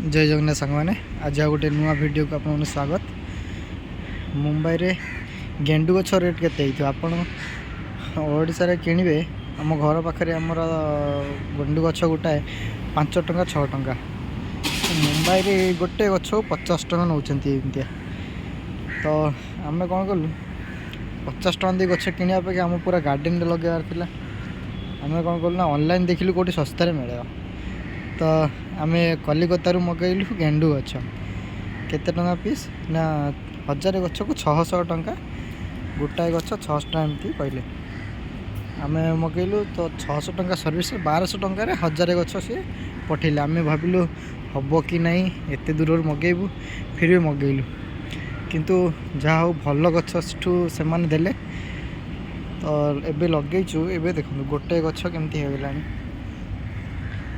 जय जगन्नाथ सांग मैंने आज गोटे नुआ वीडियो को आपन स्वागत। मुंबई रे गेंडु गछ रेट केते आपण ओडिशा रे किणवे आम घर पाखे आमर गेंडु गछ गोटाए 5 टंका 6 टंका। मुंबई रे गोटे गछ 50 टंका नौकरी एमतिया। तो आम कौन कलु 50 टंका दी गछ किनिया पे आम पूरा गार्डन रे लगेबार थिला। आम कौन कलु ना ऑनलाइन देखिलु कोटी सस्ता रे मिले। तो आम कलिकतारू मगैलु गेंडु गछ केते टंका पीस ना 1000 गछ को 600 टंका गोटाए गछ 600 टंका एमती कहले। आम मगैलु तो 600 टंका सर्विस 1200 टंका 1000 गछ सी पठेले। आम भाविलु हम कि नहीं एत दूर मगेबू फिर भी मगैलु किंतु जहाँ हो भल गछ से देले। तो एबे लगेचु एबे देखो गोटे गछ केमती हो गलानी।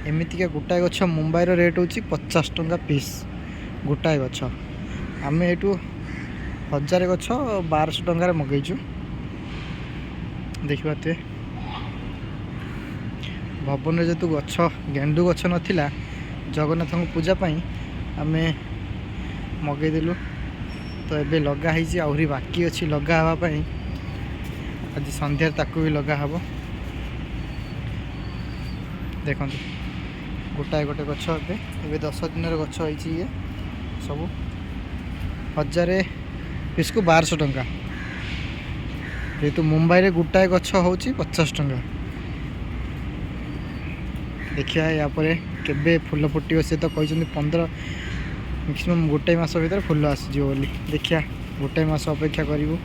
एमतीका गोटाए गछ मुंबई रेट हूँ 50 टंका पीस गोटाए गछ। आम एटू 1000 गछ 1200 टंकार मगेचु। देखिए भवन में जेतु गछ गेंडु गछ नाला जगन्नाथ पूजा पाई आम मगेदेलु। तो एबे लगाई आहरी बाकी अच्छी लगा हाँपाई आज संध्यार ताकू भी लगा हब। देखो गोटाए गोटे गछ एबे 10 दिन गछ होइछि ये सब 1000 पीस को 1200 टंका। जेहेतु मुंबई रे गोटाए गछ होछि 50 टंका। देखिया या परे केबे फूल फुटियो से तो कहते 15 मैक्सिमम गोटाए मास भीतर फूल आसीजो बोली। देखिया गोटाए मास अपेक्षा करिवो।